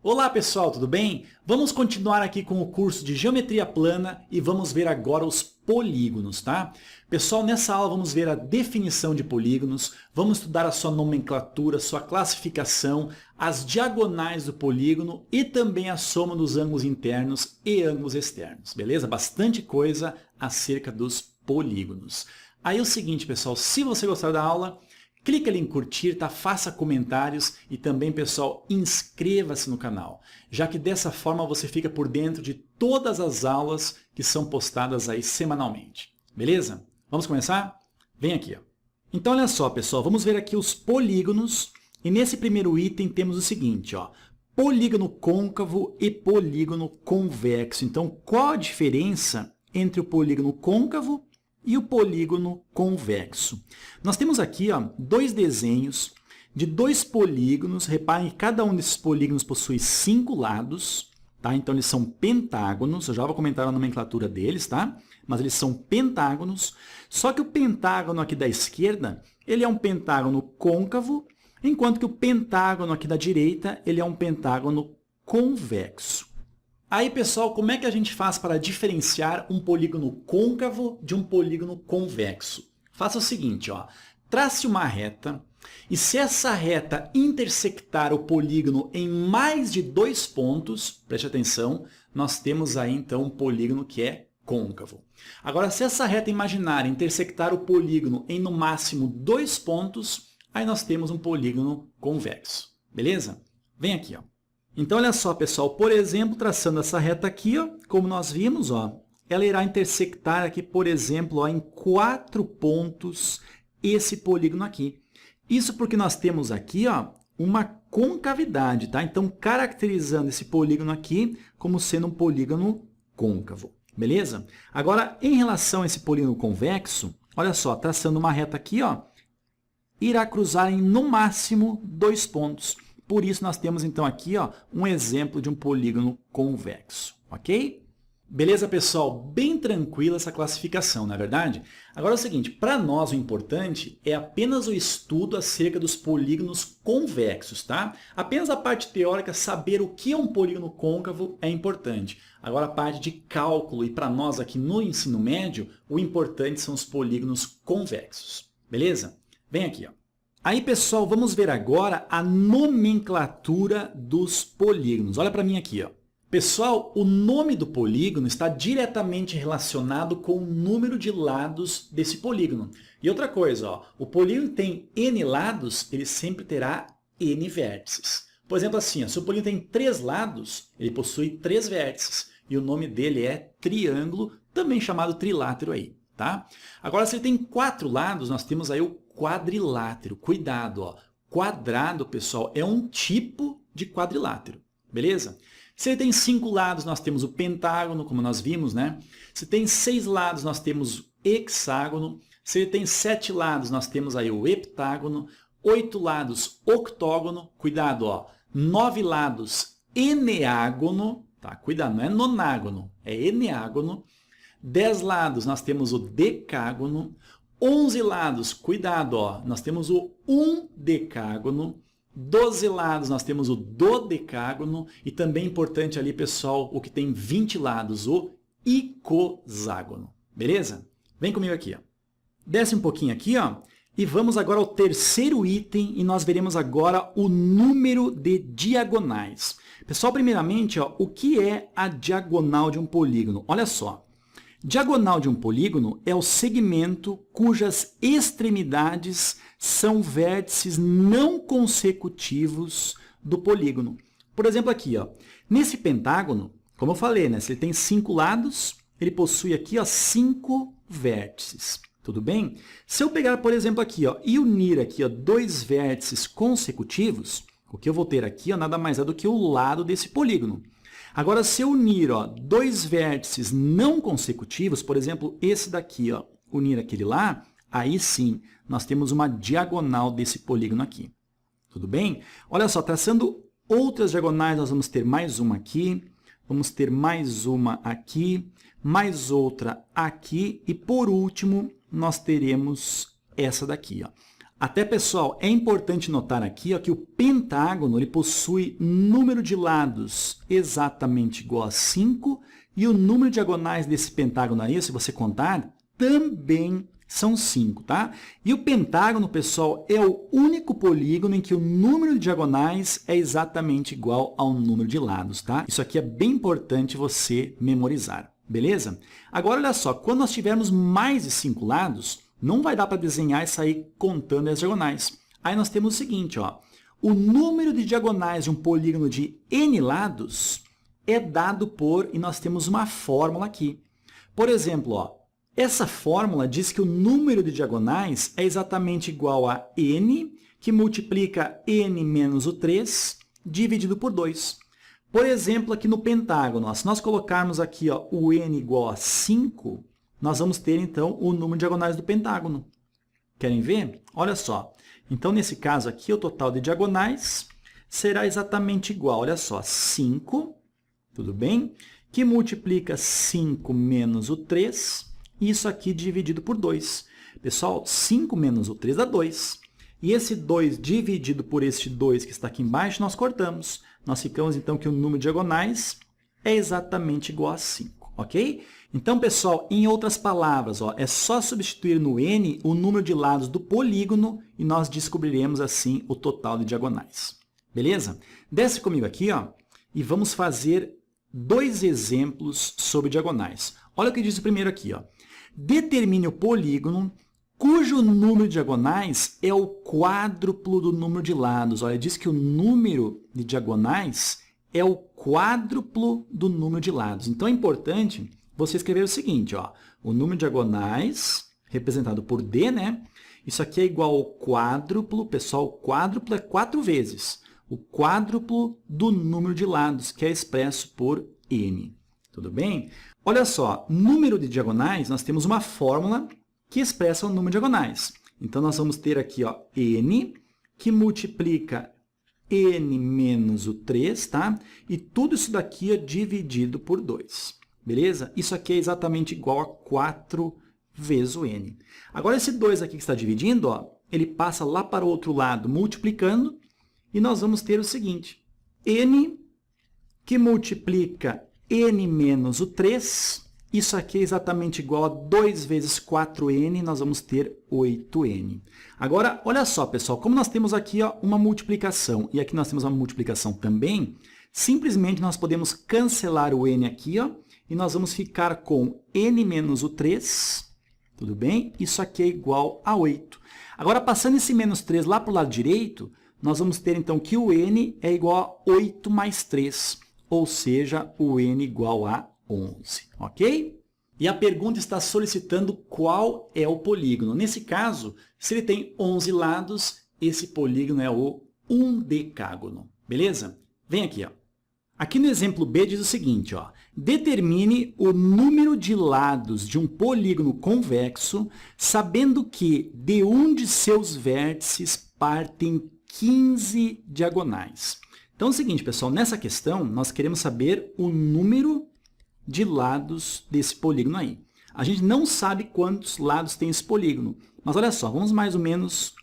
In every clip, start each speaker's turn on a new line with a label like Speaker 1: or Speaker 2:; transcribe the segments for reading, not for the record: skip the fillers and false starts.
Speaker 1: Olá pessoal, tudo bem? Vamos continuar aqui com o curso de Geometria Plana e vamos ver agora os polígonos, tá? Pessoal, nessa aula vamos ver a definição de polígonos, vamos estudar a sua nomenclatura, sua classificação, as diagonais do polígono e também a soma dos ângulos internos e ângulos externos, beleza? Bastante coisa acerca dos polígonos. Aí é o seguinte, pessoal, se você gostar da aula, clique ali em curtir, tá? Faça comentários e também, pessoal, inscreva-se no canal, já que dessa forma você fica por dentro de todas as aulas que são postadas aí semanalmente. Beleza? Vamos começar? Vem aqui, ó. Então, olha só, pessoal, vamos ver aqui os polígonos e nesse primeiro item temos o seguinte, ó, polígono côncavo e polígono convexo. Então, qual a diferença entre o polígono côncavo e o polígono convexo? Nós temos aqui dois desenhos de dois polígonos. Reparem que cada um desses polígonos possui 5 lados, tá? Então eles são pentágonos. Eu já vou comentar a nomenclatura deles, tá? Mas eles são pentágonos. Só que o pentágono aqui da esquerda, ele é um pentágono côncavo, enquanto que o pentágono aqui da direita, ele é um pentágono convexo. Aí, pessoal, como é que a gente faz para diferenciar um polígono côncavo de um polígono convexo? Faça o seguinte, ó, trace uma reta e se essa reta intersectar o polígono em mais de 2 pontos, preste atenção, nós temos aí então um polígono que é côncavo. Agora, se essa reta imaginária intersectar o polígono em no máximo 2 pontos, aí nós temos um polígono convexo. Beleza? Vem aqui, ó. Então, olha só, pessoal, por exemplo, traçando essa reta aqui, ó, como nós vimos, ó, ela irá intersectar aqui, por exemplo, ó, em 4 pontos esse polígono aqui. Isso porque nós temos aqui ó, uma concavidade, tá? Então, caracterizando esse polígono aqui como sendo um polígono côncavo, beleza? Agora, em relação a esse polígono convexo, olha só, traçando uma reta aqui, ó, irá cruzar em, no máximo, 2 pontos. Por isso, nós temos, então, aqui ó, um exemplo de um polígono convexo, ok? Beleza, pessoal? Bem tranquila essa classificação, não é verdade? Agora é o seguinte, para nós o importante é apenas o estudo acerca dos polígonos convexos, tá? Apenas a parte teórica, saber o que é um polígono côncavo é importante. Agora a parte de cálculo e para nós aqui no ensino médio, o importante são os polígonos convexos, beleza? Vem aqui, ó. Aí, pessoal, vamos ver agora a nomenclatura dos polígonos. Olha para mim aqui, ó. Pessoal, o nome do polígono está diretamente relacionado com o número de lados desse polígono. E outra coisa, ó, o polígono tem n lados, ele sempre terá n vértices. Por exemplo, assim, ó, se o polígono tem 3 lados, ele possui 3 vértices. E o nome dele é triângulo, também chamado trilátero aí, tá? Agora, se ele tem 4 lados, nós temos aí o quadrilátero. Cuidado, ó. Quadrado, pessoal, é um tipo de quadrilátero, beleza? Se ele tem 5 lados, nós temos o pentágono, como nós vimos, né? Se tem 6 lados, nós temos o hexágono. Se ele tem 7 lados, nós temos aí o heptágono. 8 lados, octógono. Cuidado, ó. 9 lados, eneágono. Tá? Cuidado, não é nonágono, é eneágono. 10 lados, nós temos o decágono. 11 lados, cuidado, ó, nós temos o undecágono. 12 lados, nós temos o dodecágono. E também importante ali, pessoal, o que tem 20 lados, o icoságono. Beleza? Vem comigo aqui, ó. Desce um pouquinho aqui, ó. E vamos agora ao terceiro item e nós veremos agora o número de diagonais. Pessoal, primeiramente, ó, o que é a diagonal de um polígono? Olha só. Diagonal de um polígono é o segmento cujas extremidades são vértices não consecutivos do polígono. Por exemplo, aqui, ó, nesse pentágono, como eu falei, né, se ele tem 5 lados, ele possui aqui ó, 5 vértices. Tudo bem? Se eu pegar, por exemplo, aqui ó, e unir aqui ó, 2 vértices consecutivos, o que eu vou ter aqui ó, nada mais é do que o lado desse polígono. Agora, se eu unir ó, 2 vértices não consecutivos, por exemplo, esse daqui, ó, unir aquele lá, aí sim, nós temos uma diagonal desse polígono aqui. Tudo bem? Olha só, traçando outras diagonais, nós vamos ter mais uma aqui, vamos ter mais uma aqui, mais outra aqui, e por último, nós teremos essa daqui. Ó. Até, pessoal, é importante notar aqui ó, que o pentágono ele possui número de lados exatamente igual a 5 e o número de diagonais desse pentágono aí, se você contar, também são 5, tá? E o pentágono, pessoal, é o único polígono em que o número de diagonais é exatamente igual ao número de lados, tá? Isso aqui é bem importante você memorizar, beleza? Agora, olha só, quando nós tivermos mais de 5 lados, não vai dar para desenhar e sair contando as diagonais. Aí nós temos o seguinte, ó, o número de diagonais de um polígono de n lados é dado por, e nós temos uma fórmula aqui. Por exemplo, ó, essa fórmula diz que o número de diagonais é exatamente igual a n, que multiplica n menos o 3, dividido por 2. Por exemplo, aqui no pentágono, ó, se nós colocarmos aqui ó, o n igual a 5, nós vamos ter, então, o número de diagonais do pentágono. Querem ver? Olha só. Então, nesse caso aqui, o total de diagonais será exatamente igual, olha só, 5, tudo bem? Que multiplica 5 menos o 3, isso aqui dividido por 2. Pessoal, 5 menos o 3 dá 2. E esse 2 dividido por este 2 que está aqui embaixo, nós cortamos. Nós ficamos, então, que o número de diagonais é exatamente igual a 5, ok? Então, pessoal, em outras palavras, ó, é só substituir no n o número de lados do polígono e nós descobriremos, assim, o total de diagonais. Beleza? Desce comigo aqui ó, e vamos fazer 2 exemplos sobre diagonais. Olha o que diz o primeiro aqui. Ó. Determine o polígono cujo número de diagonais é o quádruplo do número de lados. Olha, diz que o número de diagonais é o quádruplo do número de lados. Então, é importante você escrever o seguinte, ó, o número de diagonais, representado por D, né? Isso aqui é igual ao quádruplo, pessoal, o quádruplo é 4 vezes. O quádruplo do número de lados, que é expresso por n. Tudo bem? Olha só, número de diagonais, nós temos uma fórmula que expressa o número de diagonais. Então, nós vamos ter aqui ó, n, que multiplica n menos o 3, tá? E tudo isso daqui é dividido por 2. Beleza? Isso aqui é exatamente igual a 4 vezes o n. Agora, esse 2 aqui que está dividindo, ó, ele passa lá para o outro lado multiplicando, e nós vamos ter o seguinte, n que multiplica n menos o 3, isso aqui é exatamente igual a 2 vezes 4n, nós vamos ter 8n. Agora, olha só, pessoal, como nós temos aqui ó, uma multiplicação, e aqui nós temos uma multiplicação também, simplesmente nós podemos cancelar o n aqui, ó, e nós vamos ficar com n menos o 3, tudo bem? Isso aqui é igual a 8. Agora, passando esse menos 3 lá para o lado direito, nós vamos ter, então, que o n é igual a 8 mais 3, ou seja, o n igual a 11, ok? E a pergunta está solicitando qual é o polígono. Nesse caso, se ele tem 11 lados, esse polígono é o undecágono, beleza? Vem aqui, ó. Aqui no exemplo B diz o seguinte, ó, determine o número de lados de um polígono convexo, sabendo que de um de seus vértices partem 15 diagonais. Então é o seguinte, pessoal, nessa questão nós queremos saber o número de lados desse polígono aí. A gente não sabe quantos lados tem esse polígono, mas olha só, vamos mais ou menos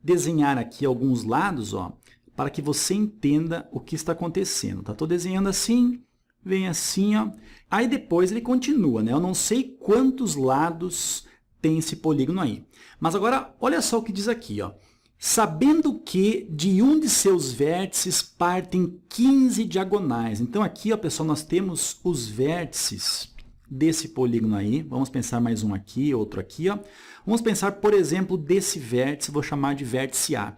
Speaker 1: desenhar aqui alguns lados, ó, para que você entenda o que está acontecendo. Tá? Estou desenhando assim, vem assim, ó. Aí depois ele continua, né? Eu não sei quantos lados tem esse polígono aí. Mas agora, olha só o que diz aqui, ó. Sabendo que de um de seus vértices partem 15 diagonais. Então aqui, ó, pessoal, nós temos os vértices desse polígono aí. Vamos pensar mais um aqui, outro aqui, ó. Vamos pensar, por exemplo, desse vértice, vou chamar de vértice A.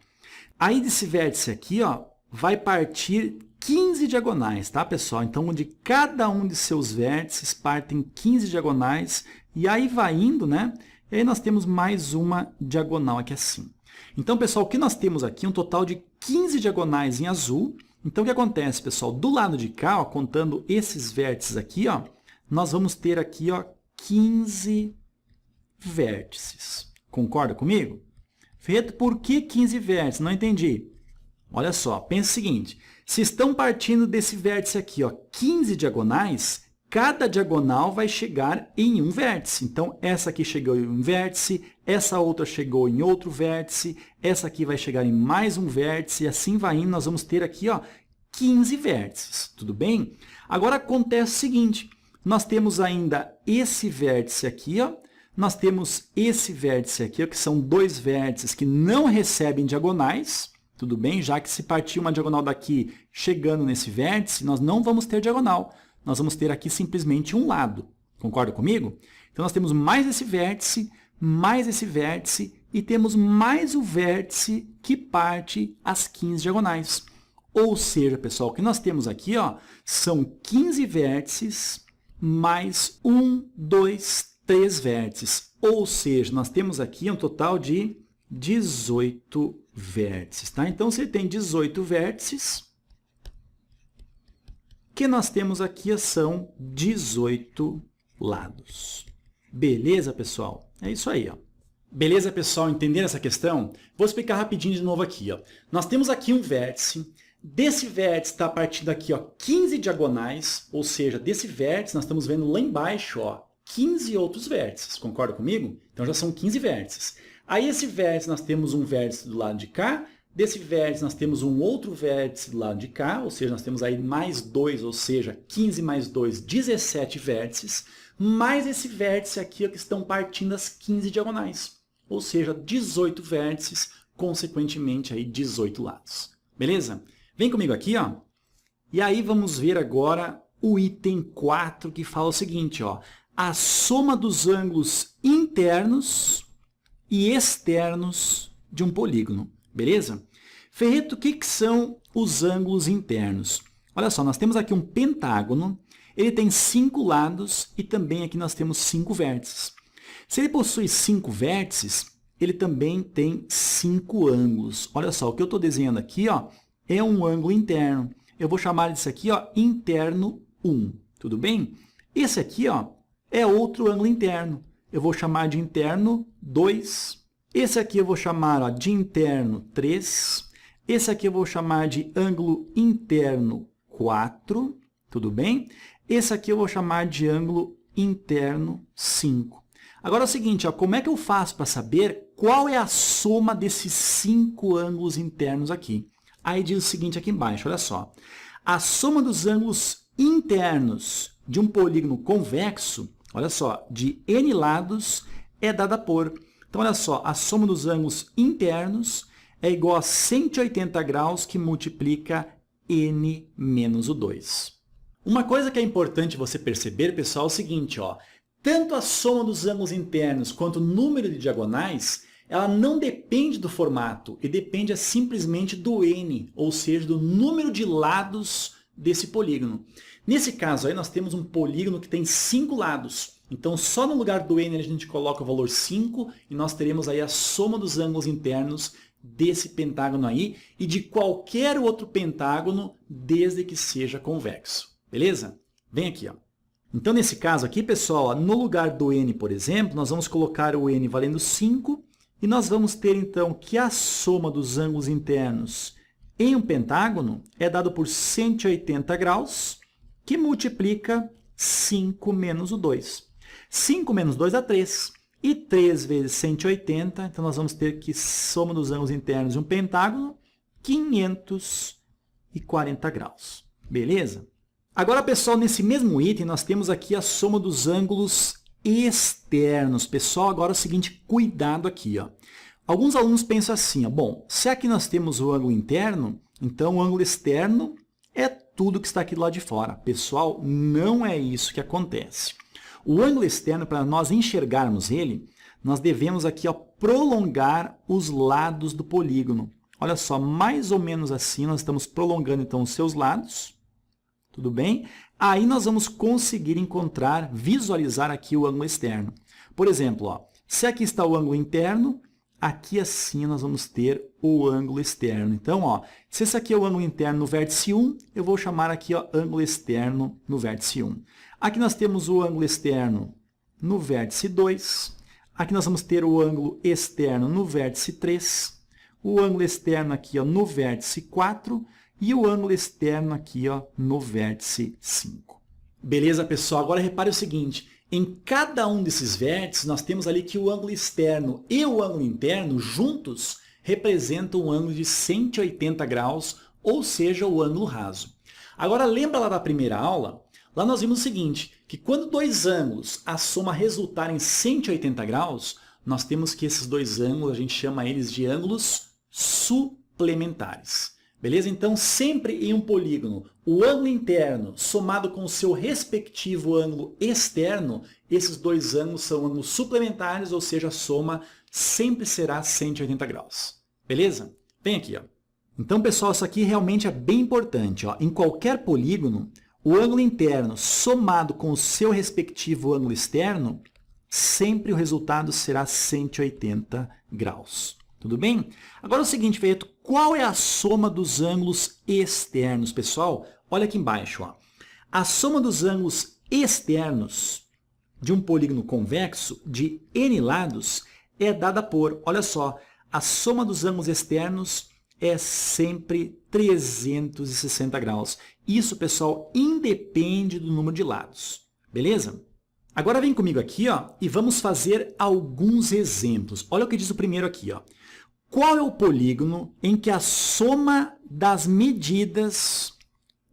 Speaker 1: Aí desse vértice aqui, ó, vai partir 15 diagonais, tá, pessoal? Então, de cada um de seus vértices partem 15 diagonais, e aí vai indo, né? E aí nós temos mais uma diagonal aqui assim. Então, pessoal, o que nós temos aqui? Um total de 15 diagonais em azul. Então, o que acontece, pessoal? Do lado de cá, ó, contando esses vértices aqui, ó, nós vamos ter aqui ó, 15 vértices. Concorda comigo? Feito, por que 15 vértices? Não entendi. Olha só, pensa o seguinte, se estão partindo desse vértice aqui, ó, 15 diagonais, cada diagonal vai chegar em um vértice. Então, essa aqui chegou em um vértice, essa outra chegou em outro vértice, essa aqui vai chegar em mais um vértice, e assim vai indo. Nós vamos ter aqui, ó, 15 vértices, tudo bem? Agora acontece o seguinte, nós temos ainda esse vértice aqui, ó, nós temos esse vértice aqui, ó, que são dois vértices que não recebem diagonais, tudo bem? Já que se partir uma diagonal daqui chegando nesse vértice, nós não vamos ter diagonal. Nós vamos ter aqui simplesmente um lado. Concorda comigo? Então, nós temos mais esse vértice e temos mais o vértice que parte as 15 diagonais. Ou seja, pessoal, o que nós temos aqui, ó, são 15 vértices mais 1, 2, 3 vértices. Ou seja, nós temos aqui um total de 18 vértices. Tá? Então, se ele tem 18 vértices, o que nós temos aqui são 18 lados. Beleza, pessoal? É isso aí, ó. Beleza, pessoal? Entenderam essa questão? Vou explicar rapidinho de novo aqui, ó. Nós temos aqui um vértice. Desse vértice está partindo aqui, ó, 15 diagonais, ou seja, desse vértice nós estamos vendo lá embaixo, ó, 15 outros vértices. Concorda comigo? Então já são 15 vértices. Aí esse vértice nós temos um vértice do lado de cá, desse vértice nós temos um outro vértice do lado de cá, ou seja, nós temos aí mais 2, ou seja, 15 mais 2, 17 vértices, mais esse vértice aqui, ó, que estão partindo as 15 diagonais, ou seja, 18 vértices, consequentemente aí 18 lados. Beleza? Vem comigo aqui, ó. E aí vamos ver agora o item 4, que fala o seguinte, ó, a soma dos ângulos internos e externos de um polígono. Beleza? Ferreto, o que são os ângulos internos? Olha só, nós temos aqui um pentágono, ele tem 5 lados e também aqui nós temos 5 vértices. Se ele possui 5 vértices, ele também tem 5 ângulos. Olha só, o que eu estou desenhando aqui, ó, é um ângulo interno. Eu vou chamar disso aqui, ó, interno 1. Tudo bem? Esse aqui, ó, é outro ângulo interno. Eu vou chamar de interno 2. Esse aqui eu vou chamar, ó, de interno 3. Esse aqui eu vou chamar de ângulo interno 4. Tudo bem? Esse aqui eu vou chamar de ângulo interno 5. Agora é o seguinte, ó, como é que eu faço para saber qual é a soma desses 5 ângulos internos aqui? Aí diz o seguinte aqui embaixo, olha só. A soma dos ângulos internos de um polígono convexo, olha só, de n lados é dada por... Então, olha só, a soma dos ângulos internos é igual a 180 graus que multiplica n menos o 2. Uma coisa que é importante você perceber, pessoal, é o seguinte, ó, tanto a soma dos ângulos internos quanto o número de diagonais, ela não depende do formato, e depende simplesmente do n, ou seja, do número de lados desse polígono. Nesse caso aí, nós temos um polígono que tem 5 lados. Então, só no lugar do n a gente coloca o valor 5 e nós teremos aí a soma dos ângulos internos desse pentágono aí e de qualquer outro pentágono, desde que seja convexo. Beleza? Vem aqui, ó. Então, nesse caso aqui, pessoal, ó, no lugar do n, por exemplo, nós vamos colocar o n valendo 5 e nós vamos ter, então, que a soma dos ângulos internos em um pentágono é dado por 180 graus, que multiplica 5 menos o 2. 5 menos 2 dá 3. E 3 vezes 180, então nós vamos ter que soma dos ângulos internos de um pentágono, 540 graus. Beleza? Agora, pessoal, nesse mesmo item, nós temos aqui a soma dos ângulos externos. Pessoal, agora é o seguinte, cuidado aqui, ó. Alguns alunos pensam assim, ó, bom, se aqui nós temos o ângulo interno, então o ângulo externo é tudo que está aqui do lado de fora. Pessoal, não é isso que acontece. O ângulo externo, para nós enxergarmos ele, nós devemos aqui, ó, prolongar os lados do polígono. Olha só, mais ou menos assim, nós estamos prolongando então os seus lados. Tudo bem? Aí nós vamos conseguir encontrar, visualizar aqui o ângulo externo. Por exemplo, ó, se aqui está o ângulo interno, aqui assim nós vamos ter o ângulo externo. Então, ó, se esse aqui é o ângulo interno no vértice 1, eu vou chamar aqui, ó, ângulo externo no vértice 1. Aqui nós temos o ângulo externo no vértice 2. Aqui nós vamos ter o ângulo externo no vértice 3. O ângulo externo aqui, ó, no vértice 4. E o ângulo externo aqui, ó, no vértice 5. Beleza, pessoal? Agora repare o seguinte, em cada um desses vértices nós temos ali que o ângulo externo e o ângulo interno juntos representam um ângulo de 180 graus, ou seja, o ângulo raso. Agora lembra lá da primeira aula? Lá nós vimos o seguinte, que quando dois ângulos a soma resultar em 180 graus, nós temos que esses dois ângulos, a gente chama eles de ângulos suplementares. Beleza? Então, sempre em um polígono, o ângulo interno somado com o seu respectivo ângulo externo, esses dois ângulos são ângulos suplementares, ou seja, a soma sempre será 180 graus. Beleza? Vem aqui, ó. Então, pessoal, isso aqui realmente é bem importante, ó. Em qualquer polígono, o ângulo interno somado com o seu respectivo ângulo externo, sempre o resultado será 180 graus. Tudo bem? Agora é o seguinte, Feito, qual é a soma dos ângulos externos, pessoal? Olha aqui embaixo, ó. A soma dos ângulos externos de um polígono convexo de n lados é dada por, olha só, a soma dos ângulos externos é sempre 360 graus. Isso, pessoal, independe do número de lados. Beleza? Agora vem comigo aqui, ó, e vamos fazer alguns exemplos. Olha o que diz o primeiro aqui, ó. Qual é o polígono em que a soma das medidas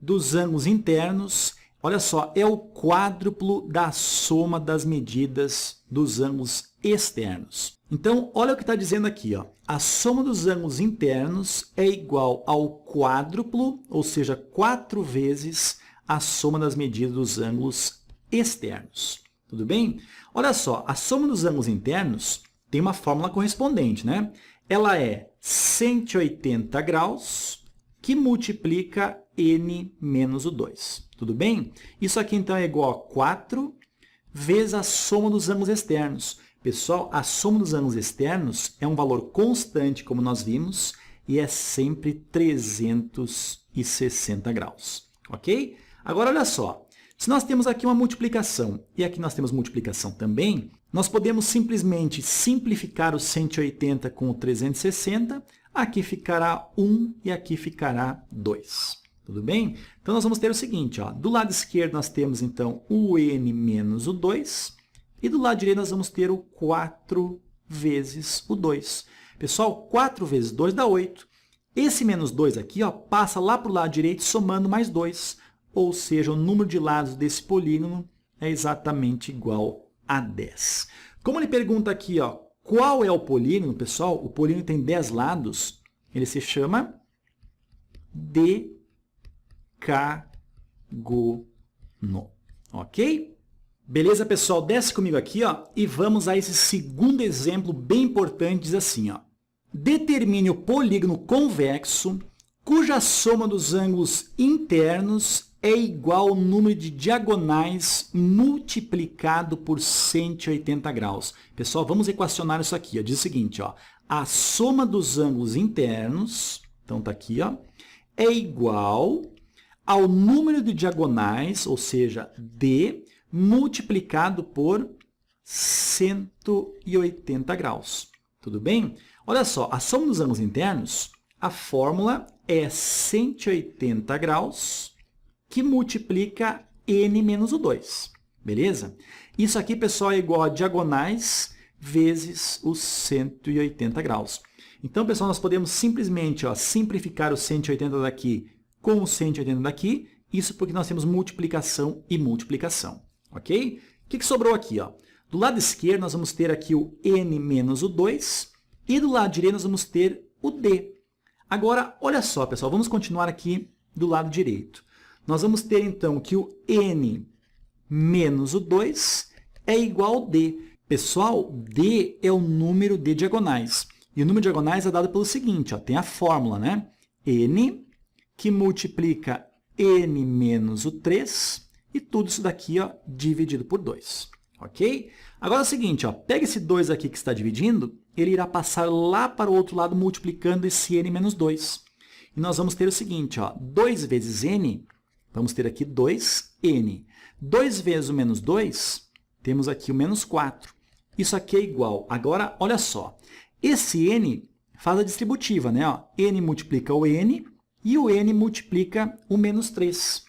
Speaker 1: dos ângulos internos, olha só, é o quádruplo da soma das medidas dos ângulos externos? Então, olha o que está dizendo aqui, ó. A soma dos ângulos internos é igual ao quádruplo, ou seja, 4 vezes a soma das medidas dos ângulos externos. Tudo bem? Olha só, a soma dos ângulos internos tem uma fórmula correspondente, né? Ela é 180 graus que multiplica n menos o 2. Tudo bem? Isso aqui, então, é igual a 4 vezes a soma dos ângulos externos. Pessoal, a soma dos ângulos externos é um valor constante, como nós vimos, e é sempre 360 graus. Ok? Agora, olha só. Se nós temos aqui uma multiplicação e aqui nós temos multiplicação também, nós podemos simplesmente simplificar o 180 com o 360. Aqui ficará 1 e aqui ficará 2. Tudo bem? Então, nós vamos ter o seguinte, ó, do lado esquerdo nós temos, então, o n menos o 2. E do lado direito nós vamos ter o 4 vezes o 2. Pessoal, 4 vezes 2 dá 8. Esse menos 2 aqui, ó, passa lá para o lado direito somando mais 2. Ou seja, o número de lados desse polígono é exatamente igual a 10. Como ele pergunta aqui, ó, qual é o polígono, pessoal? O polígono tem 10 lados. Ele se chama decágono. Ok? Beleza, pessoal? Desce comigo aqui, ó, e vamos a esse segundo exemplo bem importante. Diz assim, ó. Determine o polígono convexo cuja soma dos ângulos internos é igual ao número de diagonais multiplicado por 180 graus. Pessoal, vamos equacionar isso aqui. Ó. Diz o seguinte, ó, a soma dos ângulos internos, então está aqui, ó, é igual ao número de diagonais, ou seja, D, multiplicado por 180 graus. Tudo bem? Olha só, a soma dos ângulos internos, a fórmula é 180 graus que multiplica n menos o 2. Beleza? Isso aqui, pessoal, é igual a diagonais vezes os 180 graus. Então, pessoal, nós podemos simplesmente, ó, simplificar o 180 daqui com o 180 daqui. Isso porque nós temos multiplicação e multiplicação. Ok? O que sobrou aqui? Ó? Do lado esquerdo, nós vamos ter aqui o n menos o 2. E do lado direito, nós vamos ter o d. Agora, olha só, pessoal, vamos continuar aqui do lado direito. Nós vamos ter, então, que o n menos o 2 é igual ao d. Pessoal, d é o número de diagonais. E o número de diagonais é dado pelo seguinte, ó, tem a fórmula, né? n, que multiplica n menos o 3, e tudo isso daqui, ó, dividido por 2. Ok? Agora é o seguinte, ó, pega esse 2 aqui que está dividindo, ele irá passar lá para o outro lado multiplicando esse n menos 2. E nós vamos ter o seguinte, ó, 2 vezes n, vamos ter aqui 2n. 2 vezes o menos 2, temos aqui o menos 4. Isso aqui é igual. Agora, olha só, esse n faz a distributiva, né? Ó, n multiplica o n e o n multiplica o menos 3.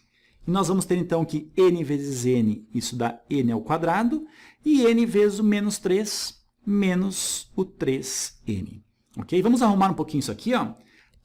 Speaker 1: E nós vamos ter, então, que n vezes n, isso dá n ao quadrado, e n vezes o menos 3, menos o 3n. Ok? Vamos arrumar um pouquinho isso aqui, ó.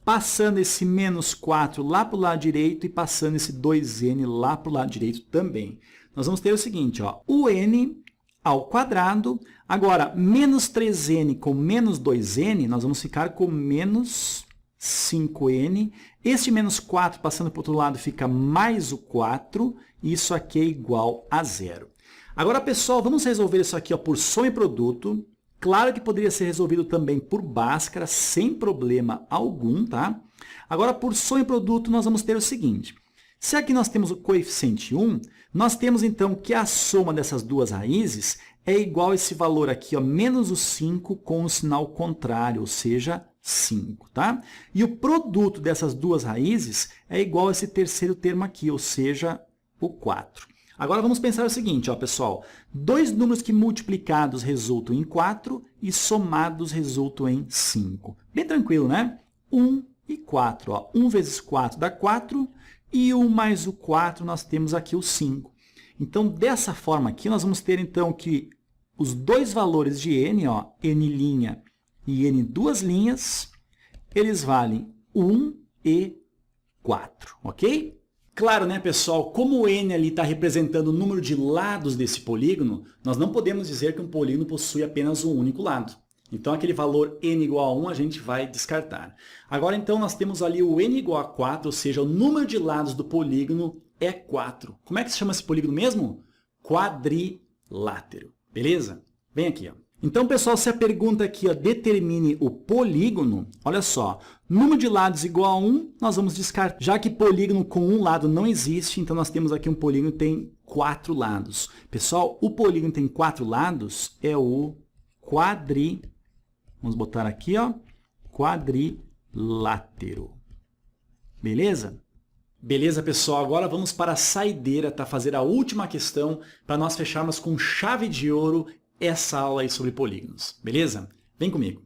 Speaker 1: Passando esse menos 4 lá para o lado direito e passando esse 2n lá para o lado direito também. Nós vamos ter o seguinte, ó, o n ao quadrado. Agora, menos 3n com menos 2n, nós vamos ficar com menos 5n. Este menos 4 passando para o outro lado fica mais o 4. E isso aqui é igual a 0. Agora, pessoal, vamos resolver isso aqui ó, por soma e produto. Claro que poderia ser resolvido também por Bhaskara, sem problema algum, tá? Agora, por soma e produto, nós vamos ter o seguinte. Se aqui nós temos o coeficiente 1, nós temos, então, que a soma dessas duas raízes é igual a esse valor aqui, ó, menos o 5 com o sinal contrário, ou seja, 5, tá? E o produto dessas duas raízes é igual a esse terceiro termo aqui, ou seja, o 4. Agora, vamos pensar o seguinte, ó, pessoal. Dois números que multiplicados resultam em 4 e somados resultam em 5. Bem tranquilo, né? 1 e 4. Ó. 1 vezes 4 dá 4 e 1 mais o 4 nós temos aqui o 5. Então, dessa forma aqui, nós vamos ter, então, que os dois valores de n, ó, n' e n duas linhas, eles valem 1 e 4, ok? Claro, né, pessoal, como o n ali está representando o número de lados desse polígono, nós não podemos dizer que um polígono possui apenas um único lado. Então, aquele valor n igual a 1 a gente vai descartar. Agora, então, nós temos ali o n igual a 4, ou seja, o número de lados do polígono é 4. Como é que se chama esse polígono mesmo? Quadrilátero. Beleza? Vem aqui, ó. Então, pessoal, se a pergunta aqui, ó, determine o polígono, olha só, número de lados igual a 1, nós vamos descartar. Já que polígono com um lado não existe, então nós temos aqui um polígono que tem 4 lados. Pessoal, o polígono que tem 4 lados é o vamos botar aqui, ó, quadrilátero. Beleza? Beleza, pessoal? Agora vamos para a saideira, tá? Fazer a última questão para nós fecharmos com chave de ouro essa aula aí sobre polígonos, beleza? Vem comigo.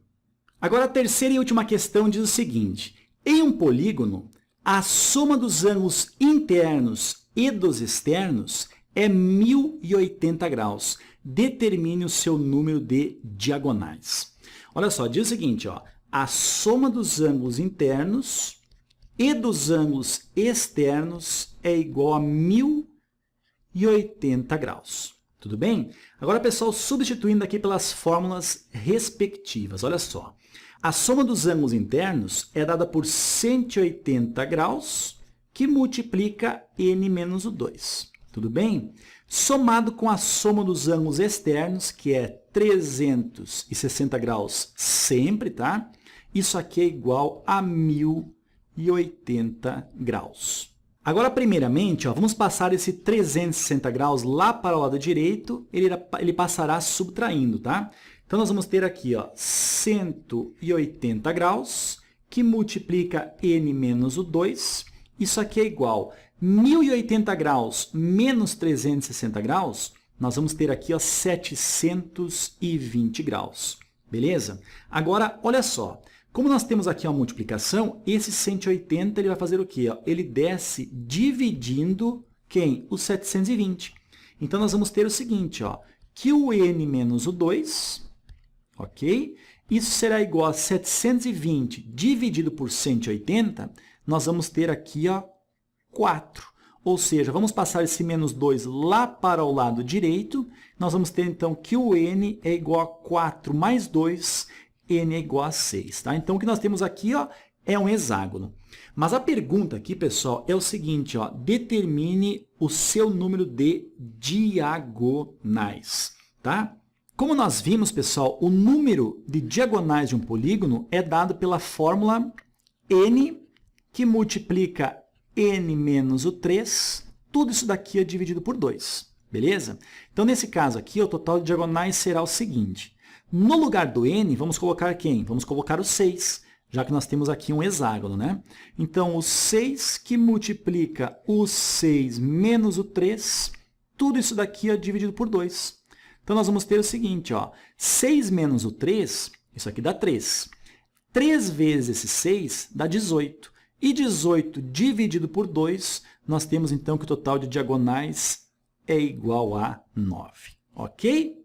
Speaker 1: Agora, a terceira e última questão diz o seguinte. Em um polígono, a soma dos ângulos internos e dos externos é 1080 graus. Determine o seu número de diagonais. Olha só, diz o seguinte, ó, a soma dos ângulos internos e dos ângulos externos é igual a 1080 graus. Tudo bem? Agora, pessoal, substituindo aqui pelas fórmulas respectivas. Olha só. A soma dos ângulos internos é dada por 180 graus, que multiplica n menos o 2. Tudo bem? Somado com a soma dos ângulos externos, que é 360 graus sempre, tá? Isso aqui é igual a 1080 graus. Agora, primeiramente, ó, vamos passar esse 360 graus lá para o lado direito, ele passará subtraindo, tá? Então, nós vamos ter aqui, ó, 180 graus, que multiplica n menos o 2. Isso aqui é igual a 1080 graus menos 360 graus, nós vamos ter aqui, ó, 720 graus. Beleza? Agora, olha só. Como nós temos aqui a multiplicação, esse 180 ele vai fazer o quê? Ele desce dividindo quem? O 720. Então, nós vamos ter o seguinte, ó, que o n menos o 2, ok? Isso será igual a 720 dividido por 180, nós vamos ter aqui, ó, 4. Ou seja, vamos passar esse menos 2 lá para o lado direito, nós vamos ter, então, que o n é igual a 4 mais 2, n é igual a 6, tá? Então, o que nós temos aqui, ó, é um hexágono. Mas a pergunta aqui, pessoal, é o seguinte, ó, determine o seu número de diagonais, tá? Como nós vimos, pessoal, o número de diagonais de um polígono é dado pela fórmula n, que multiplica n menos o 3, tudo isso daqui é dividido por 2, beleza? Então, nesse caso aqui, o total de diagonais será o seguinte. No lugar do n, vamos colocar quem? Vamos colocar o 6, já que nós temos aqui um hexágono, né? Então, o 6 que multiplica o 6 menos o 3, tudo isso daqui é dividido por 2. Então, nós vamos ter o seguinte, ó, 6 menos o 3, isso aqui dá 3. 3 vezes esse 6 dá 18. E 18 dividido por 2, nós temos então que o total de diagonais é igual a 9. Ok?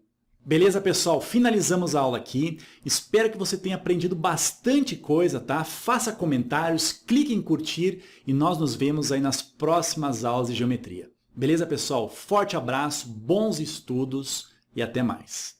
Speaker 1: Beleza, pessoal? Finalizamos a aula aqui. Espero que você tenha aprendido bastante coisa, tá? Faça comentários, clique em curtir e nós nos vemos aí nas próximas aulas de geometria. Beleza, pessoal? Forte abraço, bons estudos e até mais.